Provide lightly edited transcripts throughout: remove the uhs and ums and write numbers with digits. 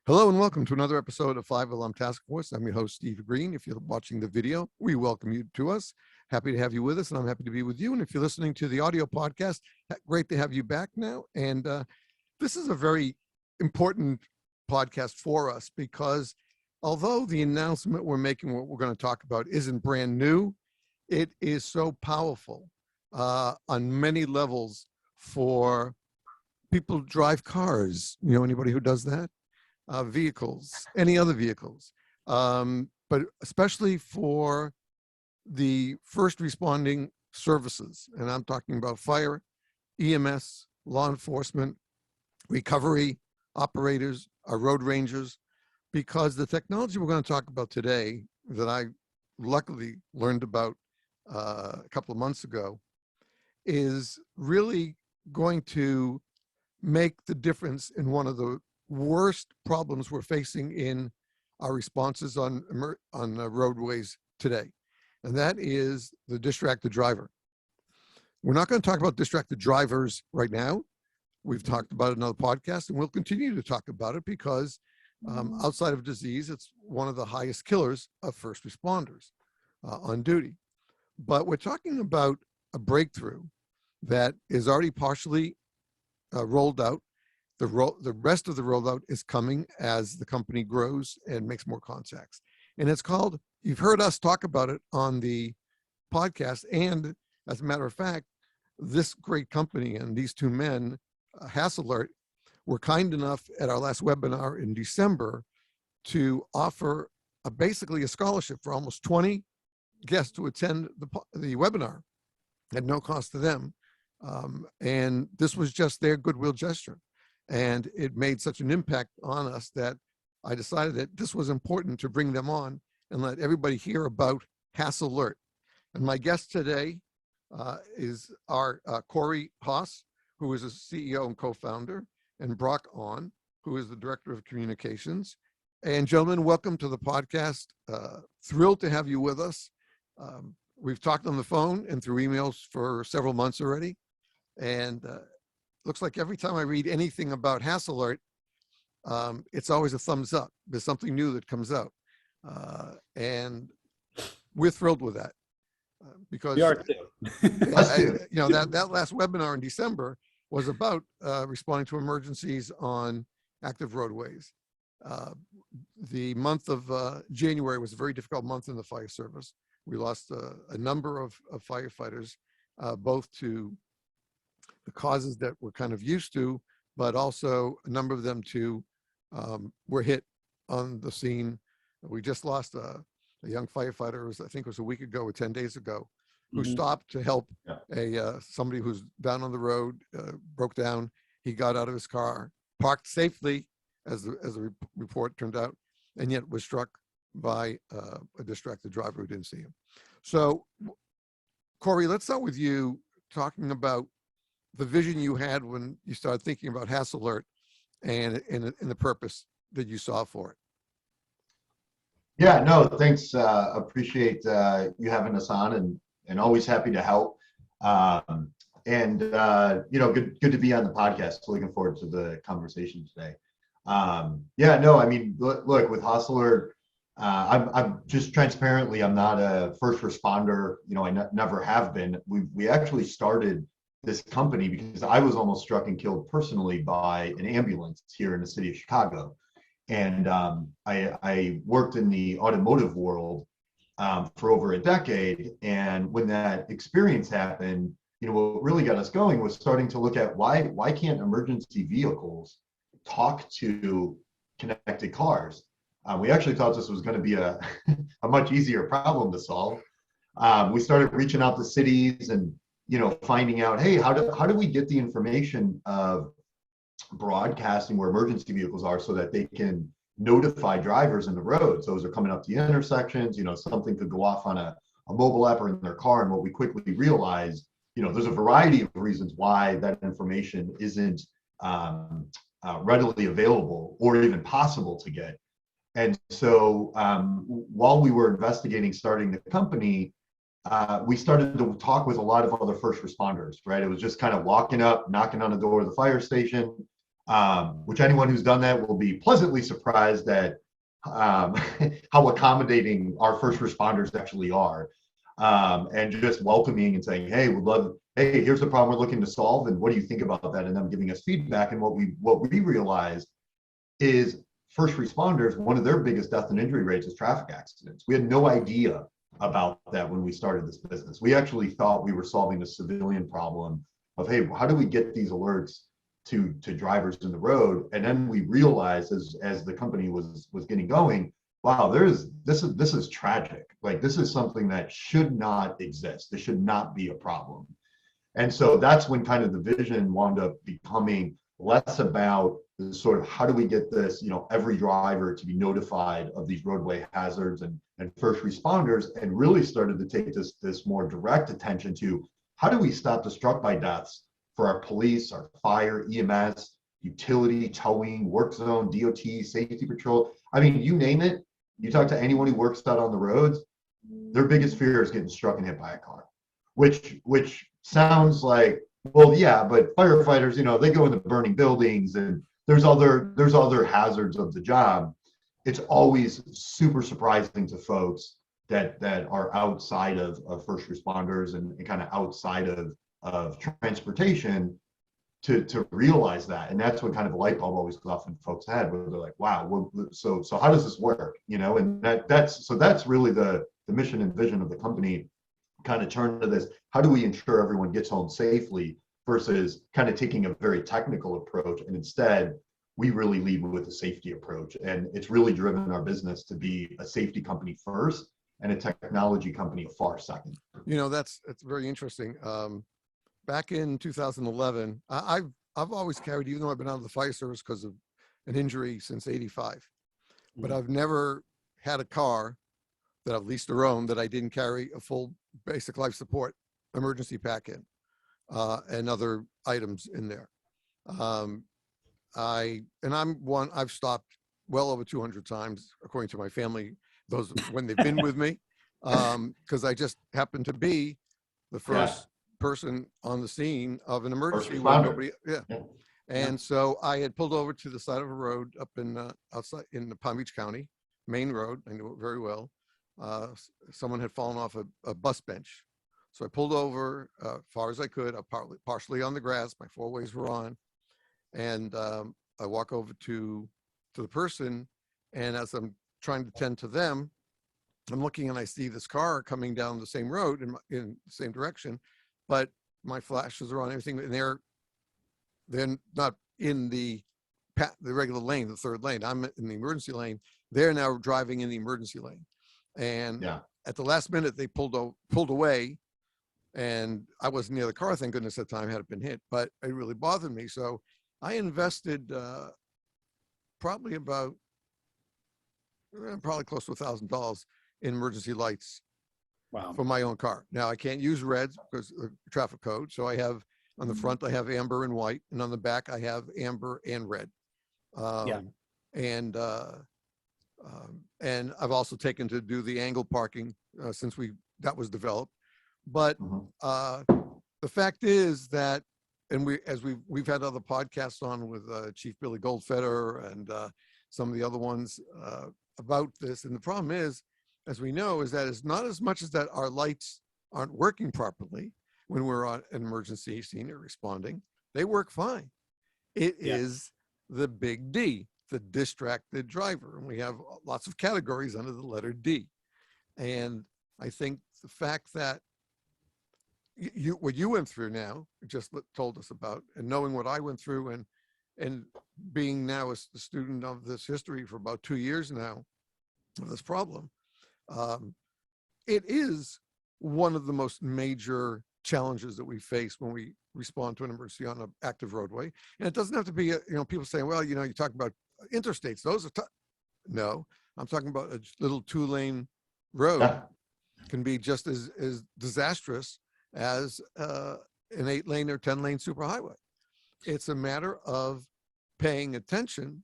Hello and welcome to another episode of 5 Alarm Task Force. I'm your host, Steve Green. If you're watching the video, we welcome you to us. Happy to have you with us, and I'm happy to be with you. And if you're listening to the audio podcast, great to have you back now. And this is a very important podcast for us because although the announcement we're making, what we're going to talk about, isn't brand new, it is so powerful on many levels for people who drive cars. You know anybody who does that? Vehicles, any other vehicles, but especially for the first responding services. And I'm talking about fire, EMS, law enforcement, recovery operators, our road rangers, because the technology we're going to talk about today that I luckily learned about a couple of months ago is really going to make the difference in one of the worst problems we're facing in our responses on roadways today, and that is the distracted driver. We're not going to talk about distracted drivers right now. We've talked about it in another podcast, and we'll continue to talk about it because outside of disease, it's one of the highest killers of first responders on duty. But we're talking about a breakthrough that is already partially rolled out. The rest of the rollout is coming as the company grows and makes more contacts. And it's called, you've heard us talk about it on the podcast. And as a matter of fact, this great company and these two men, Haas Alert, were kind enough at our last webinar in December to offer basically a scholarship for almost 20 guests to attend the webinar at no cost to them. And this was just their goodwill gesture. And it made such an impact on us that I decided that this was important to bring them on and let everybody hear about Haas Alert. And my guest today is our Corey Hohs, who is a CEO and co-founder, and Brock On, who is the director of communications. And gentlemen, welcome to the podcast. Thrilled to have you with us. We've talked on the phone and through emails for several months already. And looks like every time I read anything about Haas Alert, it's always a thumbs up. There's something new that comes out. And we're thrilled with that. Because we are too. that last webinar in December was about responding to emergencies on active roadways. The month of January was a very difficult month in the fire service. We lost a number of firefighters, both to the causes that we're kind of used to, but also a number of them were hit on the scene. We just lost a young firefighter, I think it was a week ago or 10 days ago, who stopped to help somebody who's down on the road, broke down. He got out of his car, parked safely, as the report turned out, and yet was struck by a distracted driver who didn't see him. So, Corey, let's start with you talking about the vision you had when you started thinking about Haas Alert and the purpose that you saw for it. Yeah, no, thanks. Appreciate you having us on, and always happy to help. Good to be on the podcast. Looking forward to the conversation today. Look, with Haas Alert, I'm just transparently, I'm not a first responder. I never have been. We actually started this company because I was almost struck and killed personally by an ambulance here in the city of Chicago. And I worked in the automotive world for over a decade. And when that experience happened, what really got us going was starting to look at why can't emergency vehicles talk to connected cars? We actually thought this was going to be a much easier problem to solve. We started reaching out to cities and finding out, hey, how do we get the information of broadcasting where emergency vehicles are so that they can notify drivers in the roads? Those are coming up to the intersections. Something could go off on a mobile app or in their car. And what we quickly realized, there's a variety of reasons why that information isn't readily available or even possible to get. And so while we were investigating starting the company, we started to talk with a lot of other first responders, right? It was just kind of walking up, knocking on the door of the fire station, which anyone who's done that will be pleasantly surprised at how accommodating our first responders actually are, and just welcoming and saying, "Hey, we'd love. Hey, here's the problem we're looking to solve, and what do you think about that?" And them giving us feedback. And what we realized is first responders, one of their biggest death and injury rates is traffic accidents. We had no idea about that when we started this business. We actually thought we were solving a civilian problem of, hey, how do we get these alerts to drivers in the road? And then we realized as the company was getting going, wow, this is tragic. Like, this is something that should not exist. This should not be a problem. And so that's when kind of the vision wound up becoming less about the sort of how do we get this, every driver to be notified of these roadway hazards and first responders, and really started to take this more direct attention to how do we stop the struck by deaths for our police, our fire, EMS, utility, towing, work zone, DOT, safety patrol. I mean, you name it. You talk to anyone who works out on the roads, their biggest fear is getting struck and hit by a car, which sounds like, well, yeah, but firefighters, they go into burning buildings and there's other hazards of the job. It's always super surprising to folks that are outside of first responders and kind of outside of transportation to realize that. And that's when kind of a light bulb always goes off in folks' head, where they're like, wow, well, so how does this work? And that's really the mission and vision of the company, kind of turn to this, how do we ensure everyone gets home safely, versus kind of taking a very technical approach. And instead, we really lead with a safety approach. And it's really driven our business to be a safety company first and a technology company far second. That's very interesting. Back in 2011, I've always carried, even though I've been out of the fire service because of an injury since '85, but I've never had a car that I've leased or owned that I didn't carry a full basic life support emergency pack in, and other items in there. I've stopped well over 200 times, according to my family, those when they've been with me, because I just happened to be the first person on the scene of an emergency when nobody, And so I had pulled over to the side of a road up in outside in the Palm Beach County, main road. I knew it very well. Someone had fallen off a bus bench. So I pulled over as far as I could, partially on the grass. My four ways were on. And I walk over to the person. And as I'm trying to tend to them, I'm looking and I see this car coming down the same road in the same direction, but my flashes are on, everything, and they're not in the regular lane, the third lane. I'm in the emergency lane. They're now driving in the emergency lane. And at the last minute, they pulled away, and I wasn't near the car, thank goodness, at the time, had it been hit, but it really bothered me. So I invested probably close to $1,000 in emergency lights. Wow. For my own car. Now I can't use reds because of the traffic code. So I have on the front, I have amber and white, and on the back I have amber and red. And I've also taken to do the angle parking since that was developed. But the fact is that, and we've had other podcasts on with Chief Billy Goldfeder and some of the other ones about this. And the problem is, as we know, is that it's not as much as that our lights aren't working properly when we're on an emergency scene or responding. They work fine. It is the big D, the distracted driver. And we have lots of categories under the letter D. And I think the fact that what you went through now, just told us about, and knowing what I went through, and being now a student of this history for about 2 years now of this problem, it is one of the most major challenges that we face when we respond to an emergency on an active roadway. And it doesn't have to be, people saying, well, you talk about interstates, those are no, I'm talking about a little 2-lane road can be just as disastrous as an 8-lane or 10-lane superhighway. It's a matter of paying attention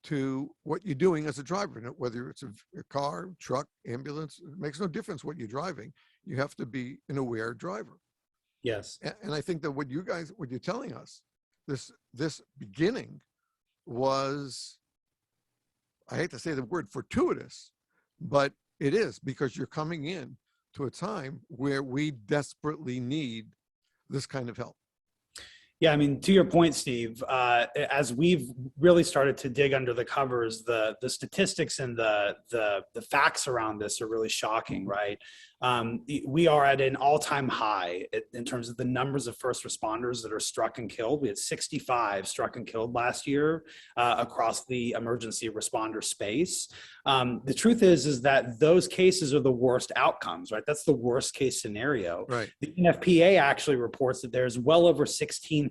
to what you're doing as a driver, whether it's a car, truck, ambulance. It makes no difference what you're driving. You have to be an aware driver. Yes. And I think that what you're telling us, this beginning was, I hate to say the word fortuitous, but it is, because you're coming in to a time where we desperately need this kind of help. Yeah, I mean, to your point, Steve, as we've really started to dig under the covers, the statistics and the facts around this are really shocking, right? We are at an all-time high in terms of the numbers of first responders that are struck and killed. We had 65 struck and killed last year across the emergency responder space. The truth is that those cases are the worst outcomes, right? That's the worst case scenario. Right. The NFPA actually reports that there's well over 16,000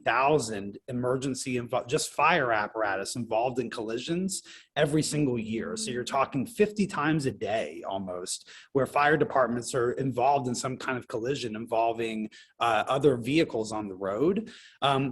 just fire apparatus involved in collisions every single year. So you're talking 50 times a day almost, where fire departments are involved in some kind of collision involving other vehicles on the road.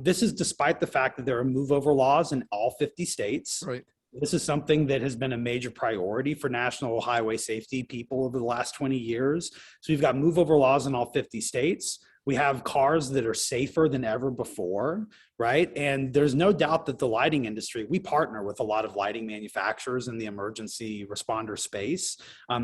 This is despite the fact that there are move over laws in all 50 states. Right. This is something that has been a major priority for national highway safety people over the last 20 years. So we've got move over laws in all 50 states. We have cars that are safer than ever before, right? And there's no doubt that the lighting industry, we partner with a lot of lighting manufacturers in the emergency responder space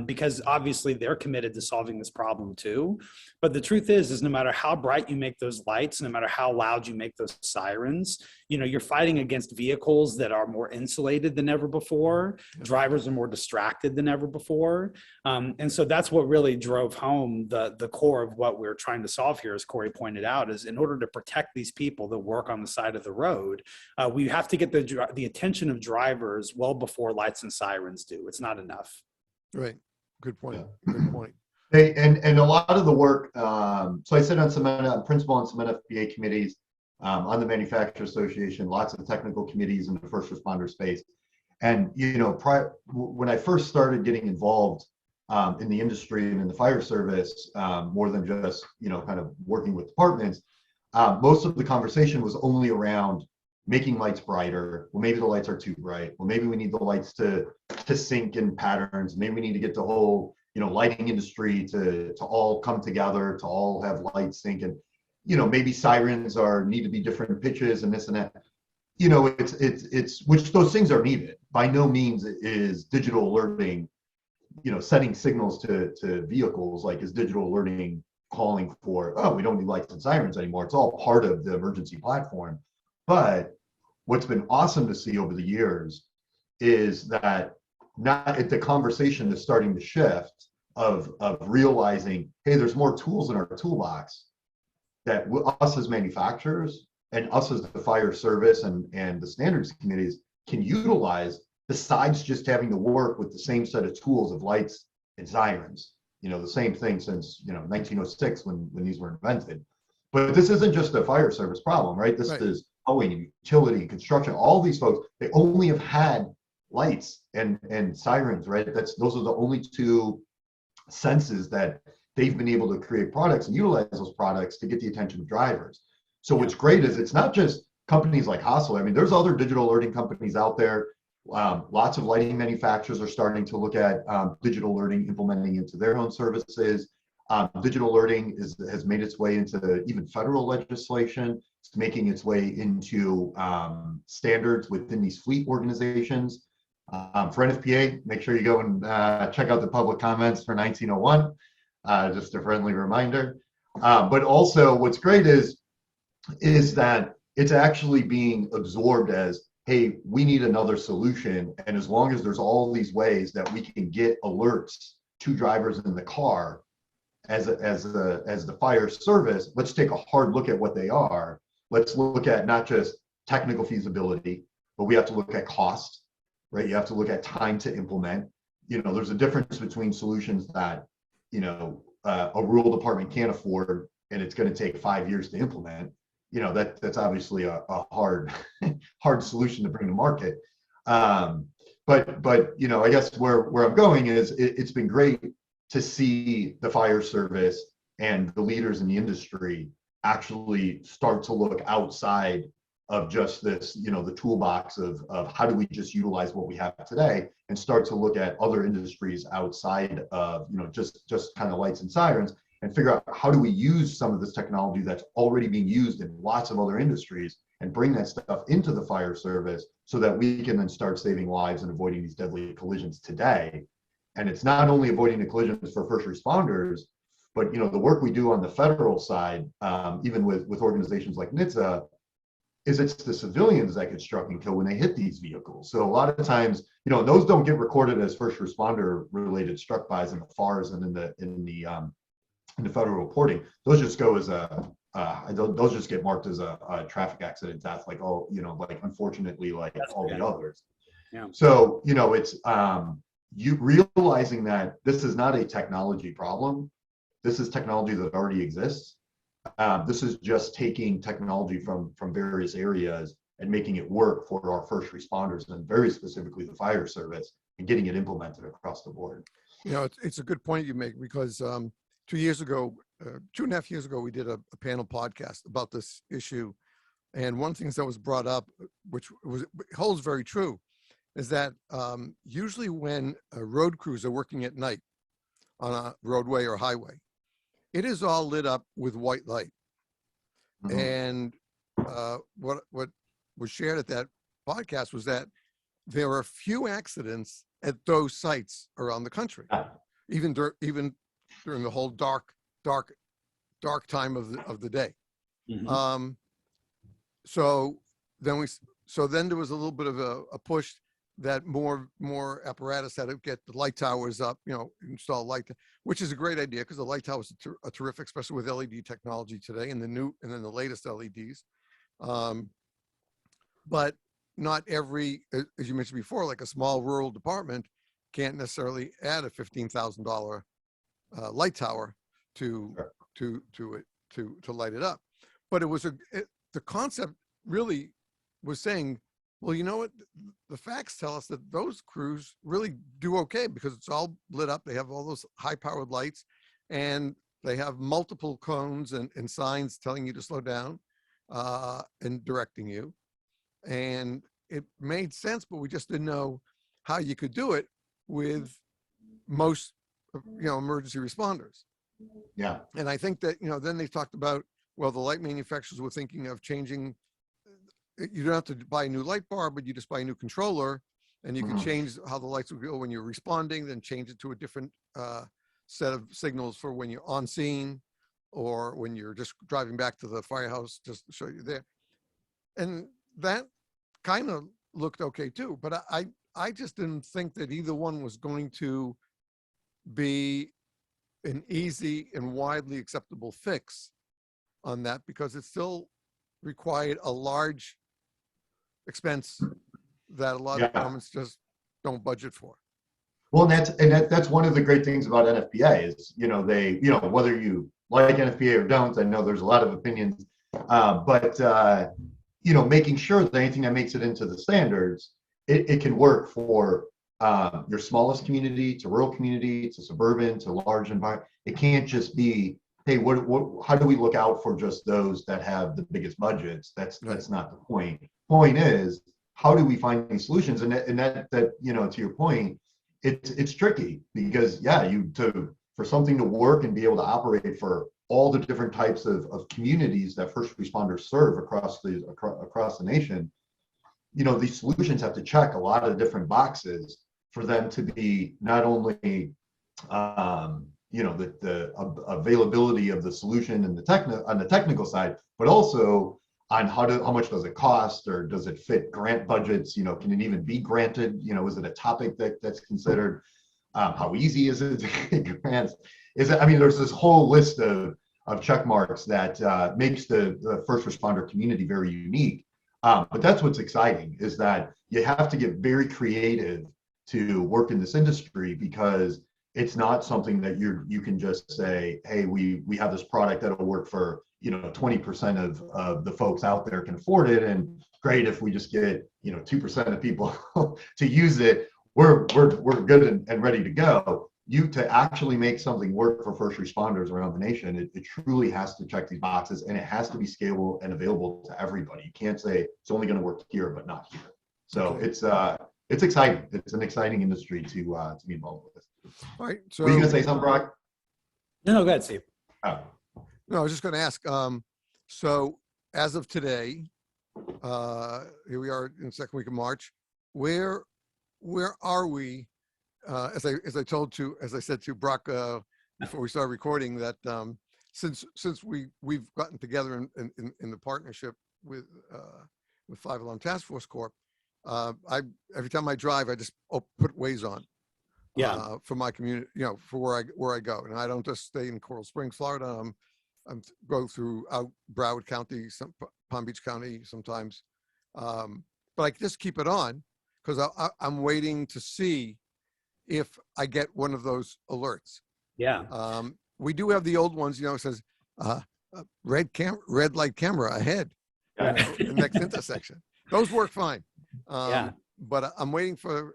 because obviously they're committed to solving this problem too. But the truth is no matter how bright you make those lights, no matter how loud you make those sirens, you're fighting against vehicles that are more insulated than ever before. Drivers are more distracted than ever before. And so that's what really drove home the core of what we're trying to solve here, as Corey pointed out, is in order to protect these people that work on the side of the road, we have to get the attention of drivers well before lights and sirens do. It's not enough. Right. Good point. Yeah. Good point. Hey, and a lot of the work, so I sit on some principal on some NFPA committees, on the Manufacturer Association, lots of technical committees in the first responder space. And, when I first started getting involved in the industry and in the fire service, more than just, kind of working with departments, most of the conversation was only around making lights brighter. Well, maybe the lights are too bright. Well, maybe we need the lights to sync in patterns. Maybe we need to get the whole, lighting industry to all come together, to all have lights sync. And, maybe sirens need to be different pitches and this and that. It's which those things are needed. By no means is digital alerting, setting signals to vehicles, like is digital alerting calling for, oh, we don't need lights and sirens anymore. It's all part of the emergency platform. But what's been awesome to see over the years is that the conversation is starting to shift of realizing, hey, there's more tools in our toolbox that us as manufacturers and us as the fire service and the standards committees can utilize, besides just having to work with the same set of tools of lights and sirens. The same thing since 1906 when these were invented. But this isn't just a fire service problem, right? This is towing and utility and construction. All these folks, they only have had lights and sirens, right? Those are the only two senses that they've been able to create products and utilize those products to get the attention of drivers. So what's great is it's not just companies like Haas Alert. I mean, there's other digital alerting companies out there. Lots of lighting manufacturers are starting to look at digital alerting, implementing into their own services. Digital alerting has made its way into even federal legislation. It's making its way into standards within these fleet organizations. For NFPA, make sure you go and check out the public comments for 1901. Just a friendly reminder. But also what's great is that it's actually being absorbed as, hey, we need another solution. And as long as there's all these ways that we can get alerts to drivers in the car as the fire service, let's take a hard look at what they are. Let's look at not just technical feasibility, but we have to look at cost, right? You have to look at time to implement. There's a difference between solutions that, a rural department can't afford, and it's going to take 5 years to implement. That's obviously a hard solution to bring to market. But I guess where I'm going is it's been great to see the fire service and the leaders in the industry actually start to look outside of just this, the toolbox of how do we just utilize what we have today, and start to look at other industries outside of, just kind of lights and sirens, and figure out how do we use some of this technology that's already being used in lots of other industries and bring that stuff into the fire service so that we can then start saving lives and avoiding these deadly collisions today. And it's not only avoiding the collisions for first responders, but the work we do on the federal side, even with organizations like NHTSA, is it's the civilians that get struck and killed when they hit these vehicles. So a lot of times, those don't get recorded as first responder related struck bys in the FARs and in the federal reporting. Those just go as those just get marked as a traffic accident death, like like unfortunately, like all the others. Yeah. So it's you realizing that this is not a technology problem. This is technology that already exists. This is just taking technology from various areas and making it work for our first responders, and very specifically the fire service, and getting it implemented across the board. It's a good point you make, because 2 years ago, 2.5 years ago, we did a panel podcast about this issue. And one of the things that was brought up, which holds very true, is that usually when road crews are working at night on a roadway or highway, it is all lit up with white light. Mhm. And what was shared at that podcast was that there are few accidents at those sites around the country, even during the whole dark time of the day. Mhm. So then there was a little bit of a push that more apparatus had to get the light towers up, install light, which is a great idea, because the light towers are terrific, especially with LED technology today and then the latest LEDs. But not every, as you mentioned before, like a small rural department can't necessarily add a $15,000 light tower to light it up. But it was the concept really was saying, well, you know what? The facts tell us that those crews really do okay, because it's all lit up. They have all those high-powered lights, and they have multiple cones and signs telling you to slow down and directing you. And it made sense, but we just didn't know how you could do it with most, emergency responders. Yeah. And I think that, then they talked about, well, the light manufacturers were thinking of changing. You don't have to buy a new light bar, but you just buy a new controller, and you can change how the lights will go when you're responding, then change it to a different set of signals for when you're on scene, or when you're just driving back to the firehouse, just to show you there. And that kind of looked okay too, but I just didn't think that either one was going to be an easy and widely acceptable fix on that, because it still required a large expense that a lot of departments just don't budget for. Well, that's one of the great things about NFPA is, they, whether you like NFPA or don't, I know there's a lot of opinions, but making sure that anything that makes it into the standards, it can work for your smallest community, to rural community, to suburban, to large environment. It can't just be, hey, how do we look out for just those that have the biggest budgets? That's not the point. Point is, how do we find these solutions? And that to your point, it's tricky, because for something to work and be able to operate for all the different types of communities that first responders serve across the nation, these solutions have to check a lot of different boxes for them to be not only the availability of the solution and on the technical side, but also on how much does it cost, or does it fit grant budgets? Can it even be granted? Is it a topic that's considered? How easy is it to get grants? There's this whole list of check marks that makes the first responder community very unique. But that's what's exciting, is that you have to get very creative to work in this industry, because it's not something that you can just say, hey, we have this product that'll work for 20% of the folks out there can afford it, and great if we just get 2% of people to use it, we're good and ready to go. To actually make something work for first responders around the nation, it truly has to check these boxes, and it has to be scalable and available to everybody. You can't say it's only going to work here but not here. So it's exciting. It's an exciting industry to be involved with. All right. So were you going to say something, Brock? No, go ahead, Steve. No, I was just going to ask. So as of today, Here we are in the second week of March. Where are we? As I said to Brock before we started recording, that since we've gotten together in the partnership with Five Alarm Task Force Corp, every time I drive, I just put Waze on. For my community, for where I go, and I don't just stay in Coral Springs, Florida. I'm go through Broward County, Palm Beach County sometimes, but I just keep it on because I'm waiting to see if I get one of those alerts. Yeah. We do have the old ones, it says red light camera ahead, the next intersection. Those work fine. But I'm waiting for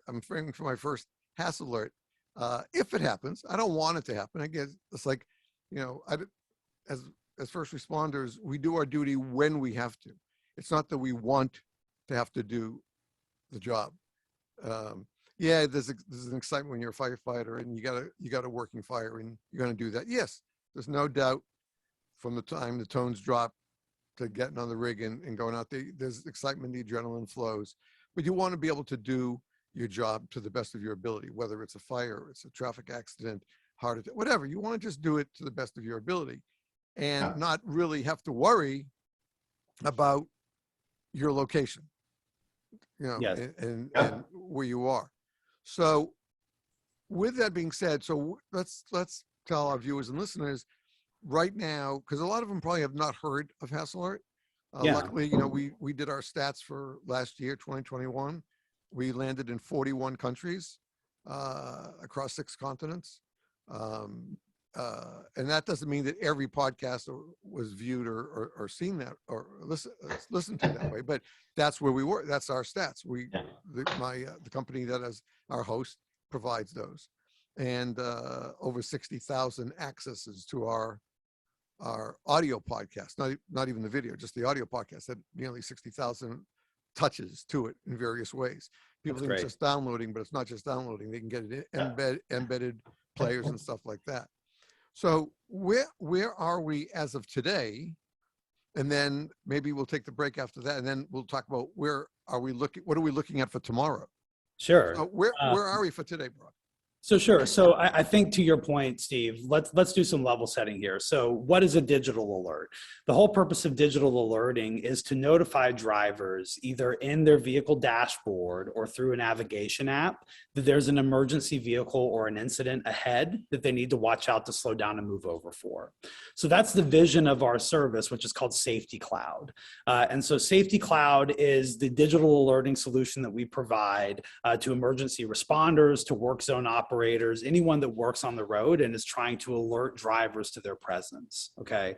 my first Haas Alert. If it happens, I don't want it to happen. I guess it's like, as first responders, we do our duty when we have to. It's not that we want to have to do the job. There's an excitement when you're a firefighter and you got a working fire and you're going to do that. Yes, there's no doubt from the time the tones drop to getting on the rig and going out there, there's excitement, the adrenaline flows, but you want to be able to do your job to the best of your ability, whether it's a fire, it's a traffic accident, heart attack, whatever. You want to just do it to the best of your ability and not really have to worry about your location, and where you are. So with that being said, so let's tell our viewers and listeners right now, because a lot of them probably have not heard of Haas Alert. Luckily, we did our stats for last year, 2021. We landed in 41 countries across 6 continents. And that doesn't mean that every podcast was viewed or seen that or listened to that way, but that's where we were. That's our stats. The company that is our host provides those, and over 60,000 accesses to our audio podcast. Not even the video, just the audio podcast. Had nearly 60,000 touches to it in various ways. People think it's just downloading, but it's not just downloading. They can get it embedded players and stuff like that. So where are we as of today? And then maybe we'll take the break after that, and then we'll talk about where are we looking? What are we looking at for tomorrow? Sure. So where are we for today, Brock? So sure. So I think to your point, Steve, let's do some level setting here. So what is a digital alert? The whole purpose of digital alerting is to notify drivers either in their vehicle dashboard or through a navigation app that there's an emergency vehicle or an incident ahead that they need to watch out to slow down and move over for. So that's the vision of our service, which is called Safety Cloud. And so Safety Cloud is the digital alerting solution that we provide to emergency responders, to work zone operators, anyone that works on the road and is trying to alert drivers to their presence. Okay.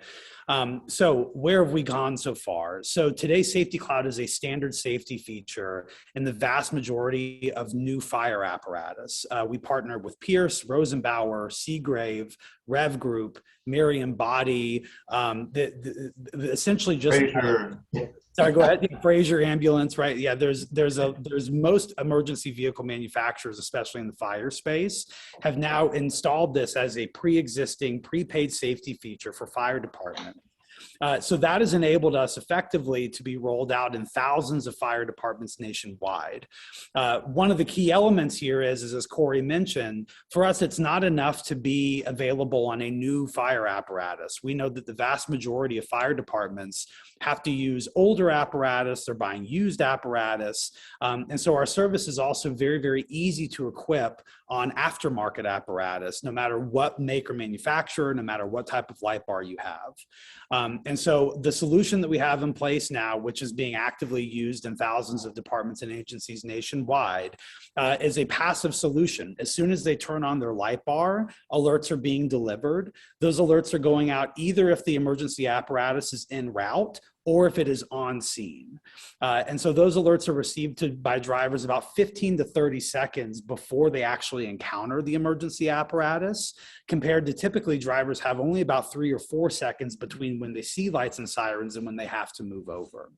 So where have we gone so far? So today, Safety Cloud is a standard safety feature in the vast majority of new fire apparatus. We partner with Pierce, Rosenbauer, Seagrave, Rev Group, Merriam Body, essentially just sorry, go ahead. Fraser Ambulance, right? Yeah, there's most emergency vehicle manufacturers, especially in the fire space, have now installed this as a pre-existing prepaid safety feature for fire department. So that has enabled us effectively to be rolled out in thousands of fire departments nationwide. One of the key elements here is, as Corey mentioned, for us, it's not enough to be available on a new fire apparatus. We know that the vast majority of fire departments have to use older apparatus, they're buying used apparatus. And so our service is also very, very easy to equip on aftermarket apparatus, no matter what make or manufacturer, no matter what type of light bar you have. And so the solution that we have in place now, which is being actively used in thousands of departments and agencies nationwide, is a passive solution. As soon as they turn on their light bar, alerts are being delivered. Those alerts are going out either if the emergency apparatus is en route or if it is on scene. And so those alerts are received by drivers about 15 to 30 seconds before they actually encounter the emergency apparatus, compared to typically drivers have only about 3 or 4 seconds between when they see lights and sirens and when they have to move over.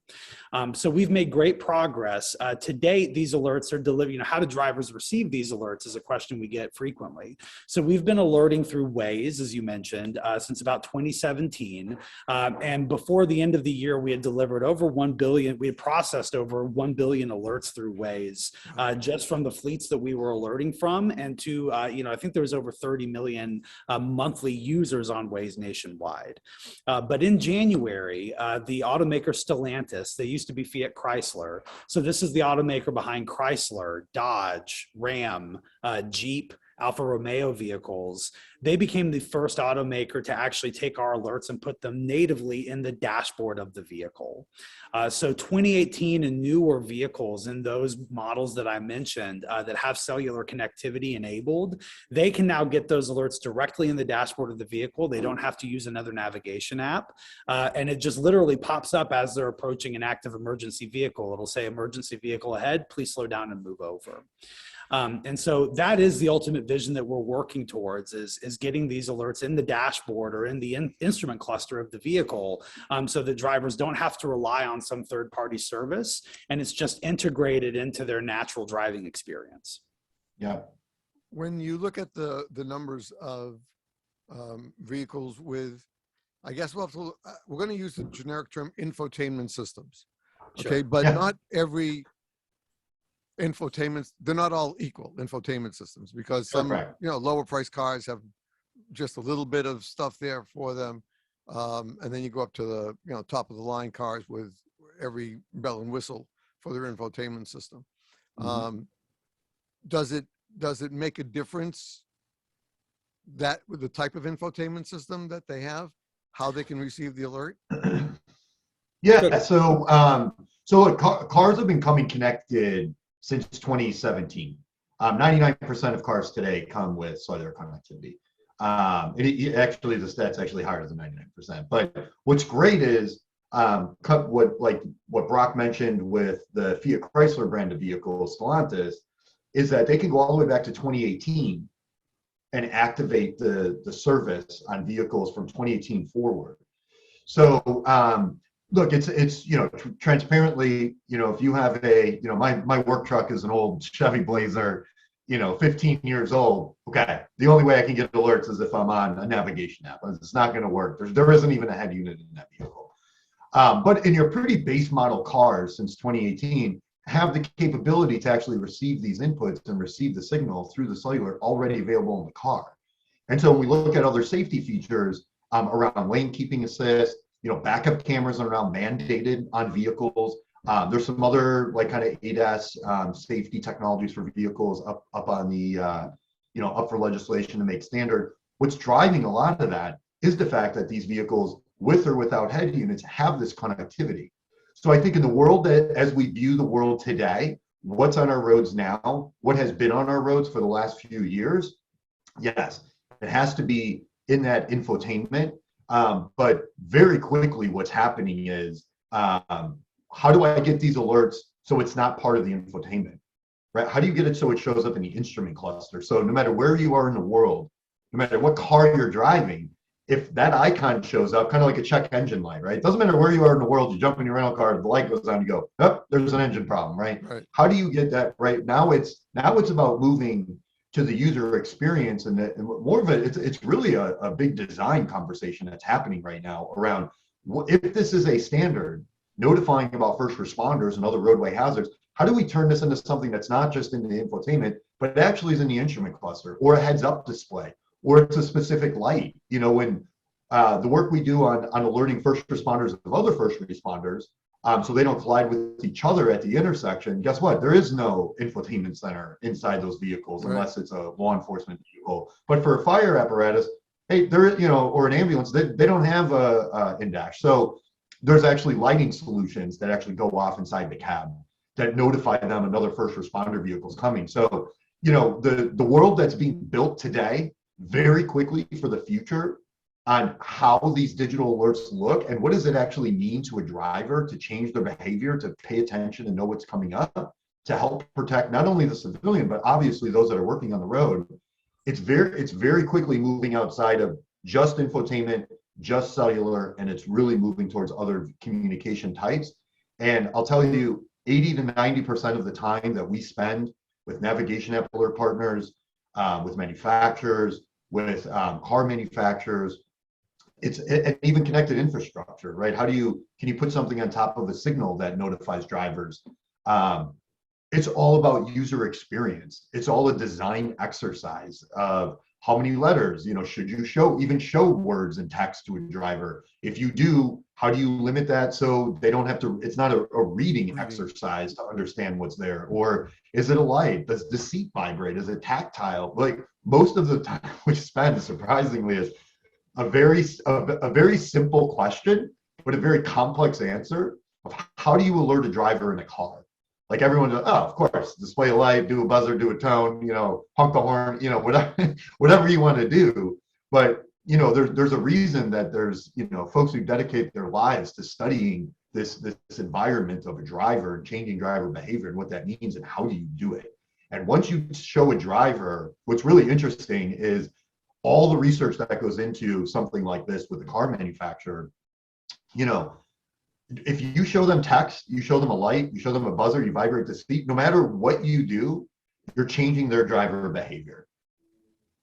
So we've made great progress. To date, these alerts are delivered. How do drivers receive these alerts is a question we get frequently. So we've been alerting through Waze, as you mentioned, since about 2017. And before the end of the year, we had delivered over 1 we had processed over 1 billion alerts through Waze, just from the fleets that we were alerting from, and to, I think there was over 30 million monthly users on Waze nationwide. But in January, the automaker Stellantis, they used to be Fiat Chrysler. So this is the automaker behind Chrysler, Dodge, Ram, Jeep, Alfa Romeo vehicles. They became the first automaker to actually take our alerts and put them natively in the dashboard of the vehicle. So 2018 and newer vehicles in those models that I mentioned that have cellular connectivity enabled, they can now get those alerts directly in the dashboard of the vehicle. They don't have to use another navigation app. And it just literally pops up as they're approaching an active emergency vehicle. It'll say emergency vehicle ahead, please slow down and move over. And so that is the ultimate vision that we're working towards, is getting these alerts in the dashboard or in the instrument cluster of the vehicle, so that drivers don't have to rely on some third-party service, and it's just integrated into their natural driving experience. Yeah. When you look at the numbers of vehicles with, I guess we're going to use the generic term infotainment systems. Sure. Okay, but Yeah. not every infotainment, they're not all equal infotainment systems, because some lower price cars have just a little bit of stuff there for them, and then you go up to the top of the line cars with every bell and whistle for their infotainment system. Does it make a difference that with the type of infotainment system that they have, how they can receive the alert? Yeah, so look, cars have been coming connected since 2017. 99% of cars today come with cellular connectivity. Actually, the stat's actually higher than 99%. But what's great is what Brock mentioned with the Fiat Chrysler brand of vehicles, Stellantis, is that they can go all the way back to 2018 and activate the service on vehicles from 2018 forward. So look, it's transparently, if you have my work truck is an old Chevy Blazer, 15 years old. Okay, the only way I can get alerts is if I'm on a navigation app. It's not going to work. There isn't even a head unit in that vehicle. But in your pretty base model cars since 2018 have the capability to actually receive these inputs and receive the signal through the cellular already available in the car. And so when we look at other safety features around lane keeping assist, backup cameras are now mandated on vehicles. There's some other kind of ADAS safety technologies for vehicles up on the, up for legislation to make standard. What's driving a lot of that is the fact that these vehicles, with or without head units, have this connectivity. So I think in the world that, as we view the world today, what's on our roads now, what has been on our roads for the last few years, yes, it has to be in that infotainment. But very quickly, what's happening is, how do I get these alerts so it's not part of the infotainment, right? How do you get it so it shows up in the instrument cluster? So no matter where you are in the world, no matter what car you're driving, if that icon shows up, kind of like a check engine light, right? It doesn't matter where you are in the world, you jump in your rental car, the light goes on, you go, oh, there's an engine problem, right? How do you get that right? Now it's about moving to the user experience, and more of it, it's really a big design conversation that's happening right now around if this is a standard, notifying about first responders and other roadway hazards, how do we turn this into something that's not just in the infotainment, but it actually is in the instrument cluster or a heads-up display, or it's a specific light? When the work we do on alerting first responders of other first responders, so they don't collide with each other at the intersection, guess what? There is no infotainment center inside those vehicles unless it's a law enforcement vehicle. But for a fire apparatus, hey, or an ambulance, they don't have a in-dash. So there's actually lighting solutions that actually go off inside the cab that notify them another first responder vehicle is coming. So, the world that's being built today very quickly for the future on how these digital alerts look and what does it actually mean to a driver to change their behavior, to pay attention and know what's coming up, to help protect not only the civilian, but obviously those that are working on the road. It's very quickly moving outside of just infotainment, just cellular, and it's really moving towards other communication types. And I'll tell you, 80 to 90% of the time that we spend with navigation app alert partners, with manufacturers, with car manufacturers, and even connected infrastructure, right? Can you put something on top of a signal that notifies drivers? It's all about user experience. It's all a design exercise of how many letters, should you even show words and text to a driver? If you do, how do you limit that so they don't have to, it's not a reading exercise to understand what's there? Or is it a light? Does the seat vibrate? Is it tactile? Like most of the time we spend, surprisingly, is a very simple question, but a very complex answer of how do you alert a driver in a car? Like everyone goes, oh, of course, display a light, do a buzzer, do a tone, honk the horn, whatever you want to do. But there's a reason that there's folks who dedicate their lives to studying this environment of a driver and changing driver behavior and what that means and how do you do it. And once you show a driver, what's really interesting is all the research that goes into something like this with the car manufacturer. If you show them text, you show them a light, you show them a buzzer, you vibrate the seat, no matter what you do, you're changing their driver behavior.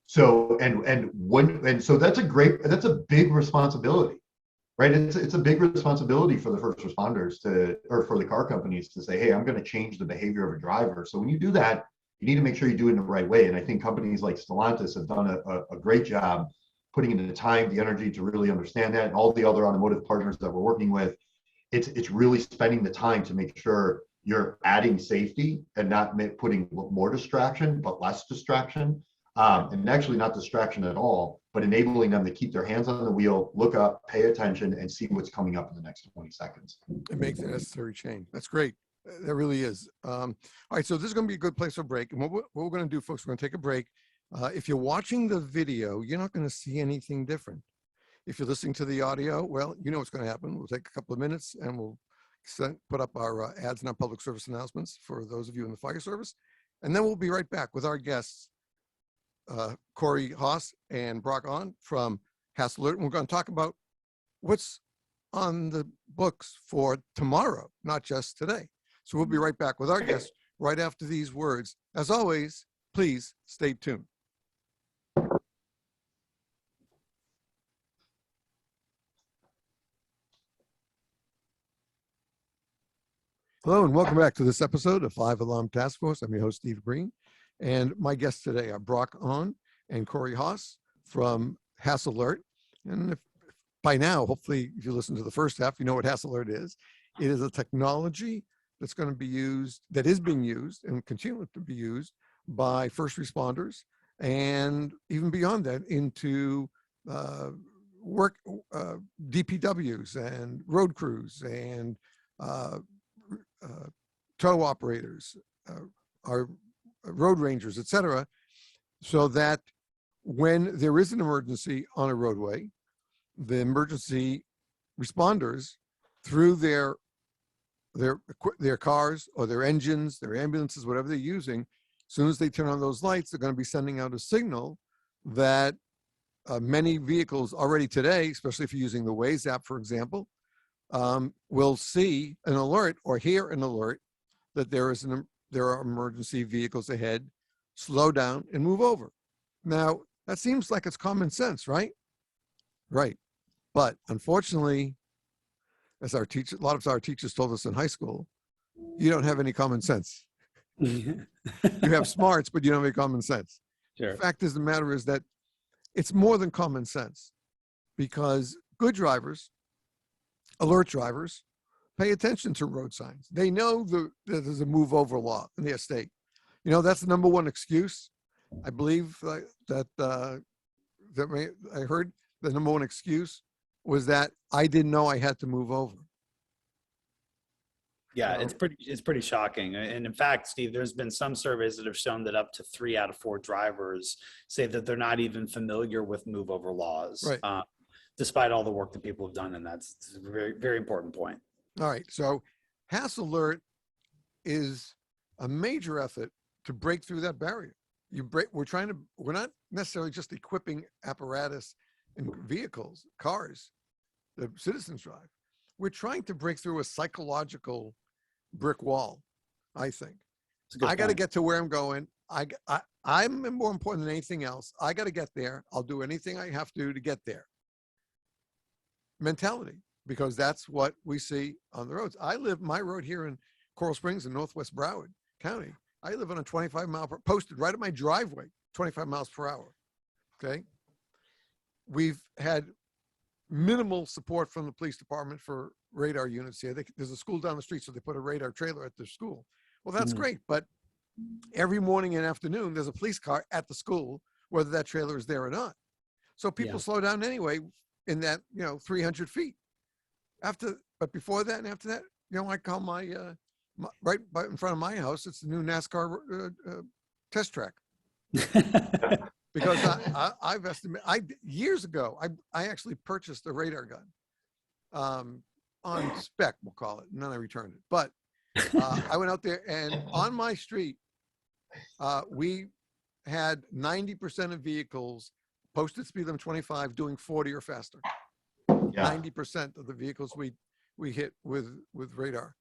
So so that's a big responsibility, right? It's a big responsibility for the first responders or for the car companies to say, hey, I'm going to change the behavior of a driver. So when you do that, you need to make sure you do it in the right way. And I think companies like Stellantis have done a great job putting in the time, the energy to really understand that, and all the other automotive partners that we're working with. It's really spending the time to make sure you're adding safety and not putting more distraction, but less distraction. And actually not distraction at all, but enabling them to keep their hands on the wheel, look up, pay attention, and see what's coming up in the next 20 seconds. It makes the necessary change. That's great. That really is. All right, so this is going to be a good place for a break. And what we're going to do, folks, we're going to take a break. If you're watching the video, you're not going to see anything different. If you're listening to the audio, well, you know what's going to happen. We'll take a couple of minutes and we'll put up our ads and our public service announcements for those of you in the fire service. And then we'll be right back with our guests, Corey Hohs and Brock On from Haas Alert. And we're going to talk about what's on the books for tomorrow, not just today. So we'll be right back with our guests right after these words. As always, please stay tuned. Hello and welcome back to this episode of 5 Alarm Task Force. I'm your host, Steve Green. And my guests today are Brock On and Corey Hohs from Haas Alert. And by now, hopefully, if you listen to the first half, you know what Haas Alert is. It is a technology that's going to be used, that is being used and continue to be used by first responders and even beyond that into DPWs and road crews and tow operators, our road rangers, etc., so that when there is an emergency on a roadway, the emergency responders, through their cars or their engines, their ambulances, whatever they're using, as soon as they turn on those lights, they're going to be sending out a signal that many vehicles already today, especially if you're using the Waze app, for example, will see an alert or hear an alert that there are emergency vehicles ahead, slow down and move over. Now, that seems like it's common sense, right? Right. But unfortunately, as a lot of our teachers told us in high school, you don't have any common sense. You have smarts, but you don't have any common sense. Sure. The fact is, the matter is that it's more than common sense, because good drivers, alert drivers, pay attention to road signs. They know that there's a move over law in their state. That's the number one excuse. I believe that I heard the number one excuse was that I didn't know I had to move over. Yeah, it's pretty shocking. And in fact, Steve, there's been some surveys that have shown that up to 3 out of 4 drivers say that they're not even familiar with move over laws, right. Despite all the work that people have done. And that's a very, very important point. All right. So Haas Alert is a major effort to break through that barrier. We're not necessarily just equipping apparatus in vehicles, cars, that citizens drive. We're trying to break through a psychological brick wall, I think. I got to get to where I'm going. I'm more important than anything else. I got to get there. I'll do anything I have to get there. mentality, because that's what we see on the roads. My road here in Coral Springs in Northwest Broward County, I live on a 25-mile posted right at my driveway, 25 miles per hour. Okay. We've had minimal support from the police department for radar units here. There's a school down the street, so they put a radar trailer at their school. Well, that's great, but every morning and afternoon, there's a police car at the school, whether that trailer is there or not. So people slow down anyway in that, 300 feet. But before that and after that, I call my right in front of my house, it's the new NASCAR test track. Because I've estimated, years ago, I actually purchased a radar gun on spec, we'll call it, and then I returned it. But I went out there, and on my street, we had 90% of vehicles posted speed limit 25 doing 40 or faster. 90% of the vehicles we hit with radar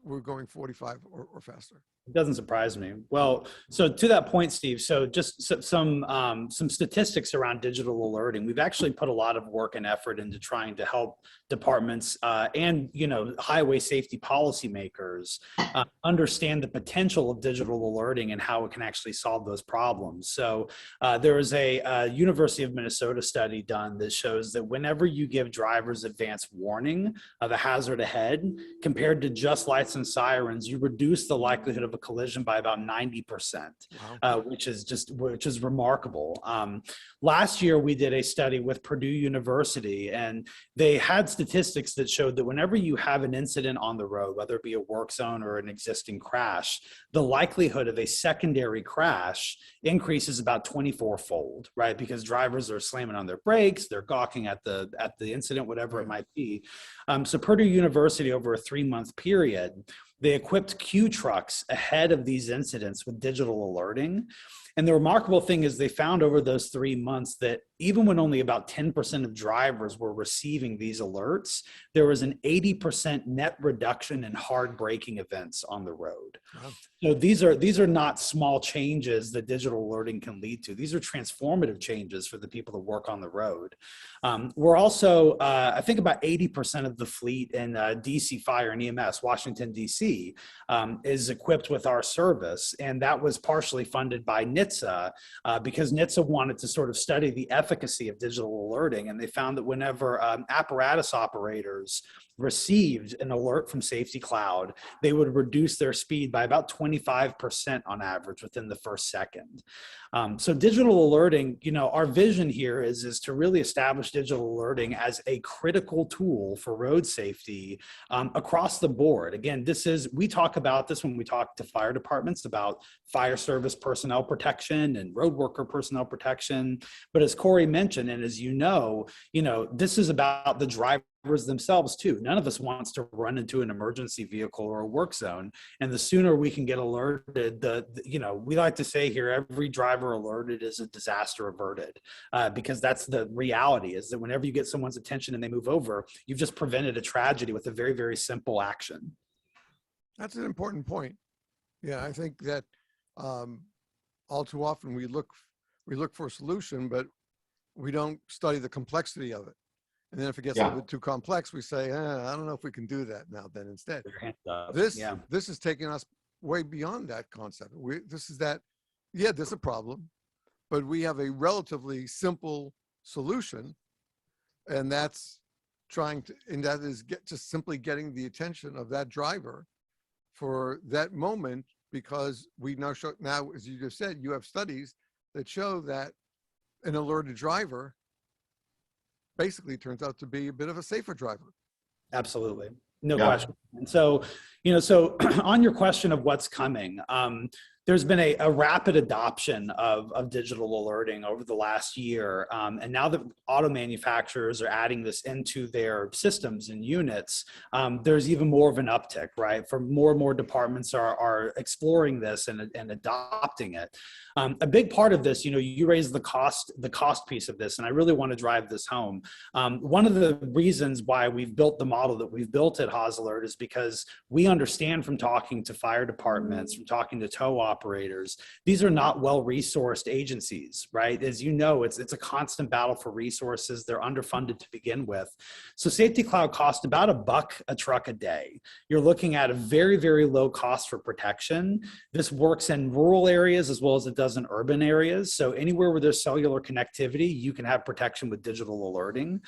were going 45 or faster. It doesn't surprise me. Well, so to that point, Steve, so just some statistics around digital alerting. We've actually put a lot of work and effort into trying to help departments and highway safety policymakers understand the potential of digital alerting and how it can actually solve those problems. So there was a University of Minnesota study done that shows that whenever you give drivers advance warning of a hazard ahead, compared to just lights and sirens, you reduce the likelihood of a collision by about 90%, which is remarkable. Last year, we did a study with Purdue University, and they had statistics that showed that whenever you have an incident on the road, whether it be a work zone or an existing crash, the likelihood of a secondary crash increases about 24-fold, right? Because drivers are slamming on their brakes, they're gawking at the incident, whatever it might be. So Purdue University, over a 3-month period, they equipped Q trucks ahead of these incidents with digital alerting. And the remarkable thing is they found over those 3 months that even when only about 10% of drivers were receiving these alerts, there was an 80% net reduction in hard braking events on the road. Wow. So these are not small changes that digital alerting can lead to. These are transformative changes for the people that work on the road. We're also, I think about 80% of the fleet in DC Fire and EMS, Washington, DC, is equipped with our service. And that was partially funded by NHTSA because NHTSA wanted to sort of study the efficacy of digital alerting. And they found that whenever apparatus operators received an alert from Safety Cloud, they would reduce their speed by about 25% on average within the first second. So digital alerting, our vision here is to really establish digital alerting as a critical tool for road safety across the board. Again, we talk about this when we talk to fire departments about fire service personnel protection and road worker personnel protection. But as Corey mentioned, and as this is about the drivers themselves too. None of us wants to run into an emergency vehicle or a work zone. And the sooner we can get alerted, we like to say here, every driver alerted is a disaster averted, because that's the reality, is that whenever you get someone's attention and they move over, you've just prevented a tragedy with a very, very simple action. That's an important point. Yeah, I think that all too often we look for a solution, but we don't study the complexity of it. And then if it gets a little bit too complex, we say, I don't know if we can do that now then instead. This is taking us way beyond that concept. There's a problem, but we have a relatively simple solution, and that's just simply getting the attention of that driver for that moment, because we now, as you just said, you have studies that show that an alerted driver basically turns out to be a bit of a safer driver. Absolutely. No question. And so, so on your question of what's coming, there's been a rapid adoption of digital alerting over the last year. And now that auto manufacturers are adding this into their systems and units, there's even more of an uptick, right? For more and more departments are exploring this and adopting it. A big part of this, you raised the cost piece of this, and I really want to drive this home. One of the reasons why we've built the model that we've built at Haas Alert is because we understand from talking to fire departments, from talking to tow operators, operators. These are not well-resourced agencies, right? As you know, it's a constant battle for resources. They're underfunded to begin with. So Safety Cloud costs about $1 a truck a day. You're looking at a very, very low cost for protection. This works in rural areas as well as it does in urban areas. So anywhere where there's cellular connectivity, you can have protection with digital alerting.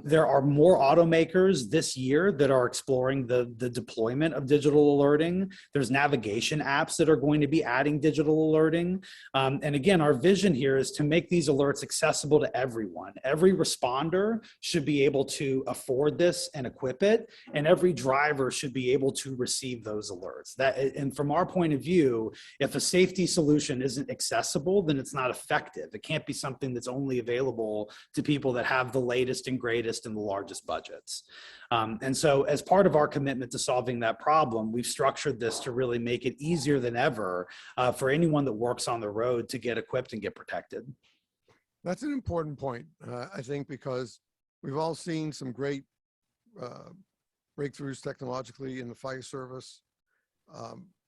There are more automakers this year that are exploring the deployment of digital alerting. There's navigation apps that are going to be adding digital alerting. And again, our vision here is to make these alerts accessible to everyone. Every responder should be able to afford this and equip it, and every driver should be able to receive those alerts. And from our point of view, if a safety solution isn't accessible, then it's not effective. It can't be something that's only available to people that have the latest and greatest and the largest budgets. And so as part of our commitment to solving that problem, we've structured this to really make it easier than ever for anyone that works on the road to get equipped and get protected. That's an important point, I think, because we've all seen some great breakthroughs technologically in the fire service.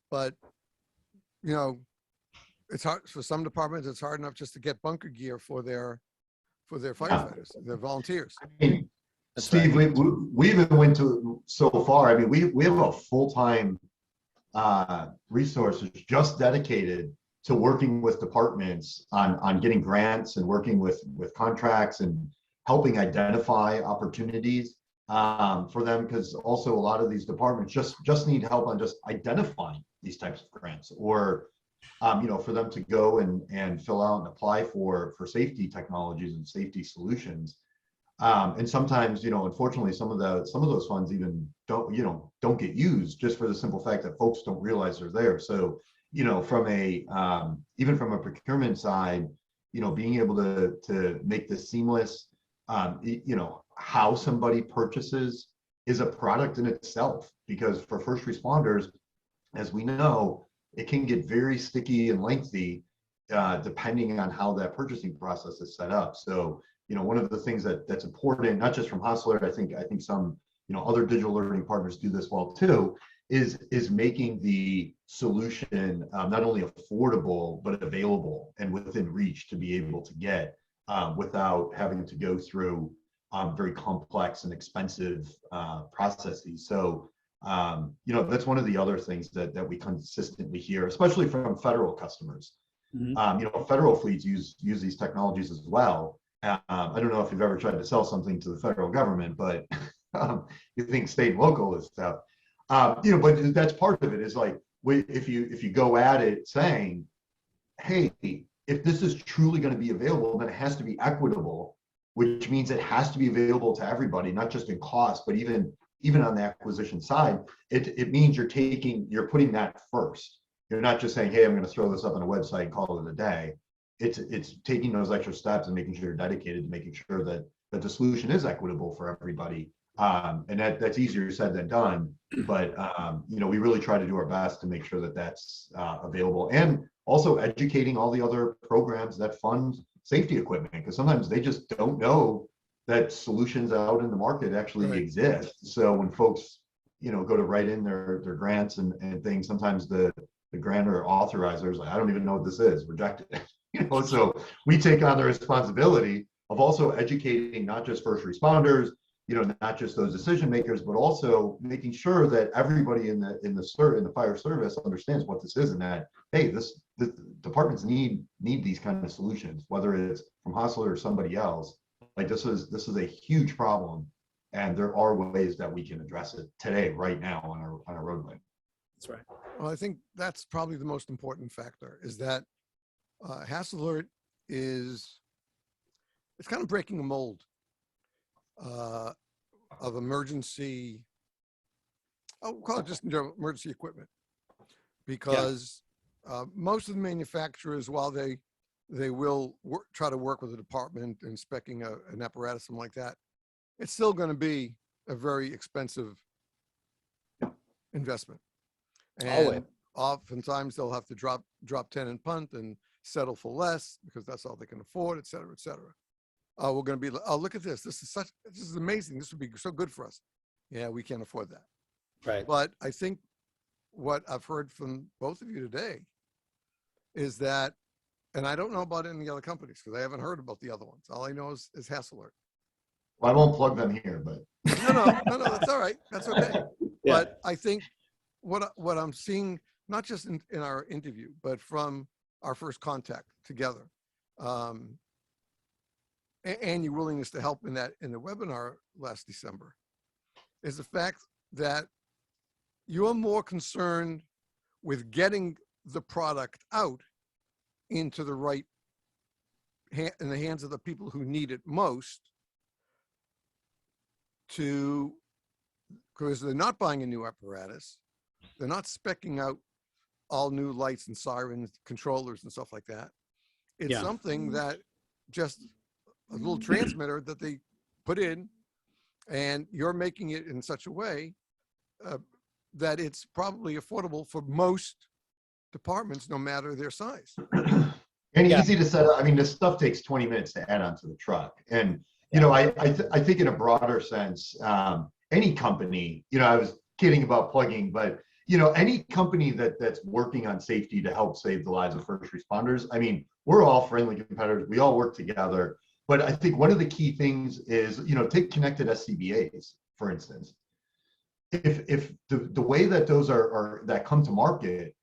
But, you know, it's hard for some departments, it's hard enough just to get bunker gear for their firefighters, their volunteers. I mean, That's Steve, right. we even went to so far. I mean, we have a full-time resources just dedicated to working with departments on getting grants and working with contracts and helping identify opportunities for them, because also a lot of these departments just need help on just identifying these types of grants, or you know, for them to go and fill out and apply for safety technologies and safety solutions. And sometimes, you know, unfortunately, some of those funds even don't get used, just for the simple fact that folks don't realize they're there. So, you know, from a even from a procurement side, you know, being able to make this seamless, you know, how somebody purchases is a product in itself, because for first responders, as we know, it can get very sticky and lengthy depending on how that purchasing process is set up. So, you know, one of the things that's important, not just from Haas Alert, I think some, you know, other digital learning partners do this well too, is making the solution not only affordable but available and within reach to be able to get without having to go through very complex and expensive processes. So, you know, that's one of the other things that we consistently hear, especially from federal customers. Mm-hmm. You know, federal fleets use these technologies as well. I don't know if you've ever tried to sell something to the federal government, but you think state and local is stuff. You know, but that's part of it, is like, if you go at it saying, hey, if this is truly going to be available, then it has to be equitable, which means it has to be available to everybody, not just in cost, but even on the acquisition side. It means you're putting that first. You're not just saying, hey, I'm going to throw this up on a website and call it a day. It's taking those extra steps and making sure you're dedicated to making sure that the solution is equitable for everybody. And that's easier said than done. But you know, we really try to do our best to make sure that that's available, and also educating all the other programs that fund safety equipment, because sometimes they just don't know that solutions out in the market actually exist. So when folks, you know, go to write in their grants and things, sometimes the grantor authorizer is like, I don't even know what this is, reject it. You know, so we take on the responsibility of also educating not just first responders, you know, not just those decision makers, but also making sure that everybody in the fire service understands what this is, and that, hey, the departments need these kind of solutions, whether it's from Haas Alert or somebody else. Like, this is a huge problem, and there are ways that we can address it today, right now, on our roadway. That's right. Well, I think that's probably the most important factor, is that Haas Alert it's kind of breaking a mold of emergency, I'll call it just emergency equipment, because most of the manufacturers, while they will try to work with the department in specing an apparatus, something like that, it's still going to be a very expensive investment. And oftentimes they'll have to drop 10 and punt and settle for less because that's all they can afford, et cetera, et cetera. We're going to be, oh, look at this. This is amazing. This would be so good for us. Yeah, we can't afford that. Right. But I think what I've heard from both of you today is that, and I don't know about any other companies because I haven't heard about the other ones. All I know is Haas Alert. Well, I won't plug them here, but No, that's all right. That's okay. Yeah. But I think what I'm seeing, not just in our interview, but from our first contact together, and your willingness to help in the webinar last December, is the fact that you're more concerned with getting the product out into the right in the hands of the people who need it most, because they're not buying a new apparatus, they're not speccing out all new lights and sirens, controllers and stuff like that. It's something that just a little transmitter that they put in, and you're making it in such a way that it's probably affordable for most departments, no matter their size. and easy to set up. I mean, this stuff takes 20 minutes to add onto the truck. And, you know, I think in a broader sense, any company, you know, I was kidding about plugging, but, you know, any company that's working on safety to help save the lives of first responders, I mean, we're all friendly competitors. We all work together. But I think one of the key things is, you know, take connected SCBAs, for instance. If the way that those are that come to market,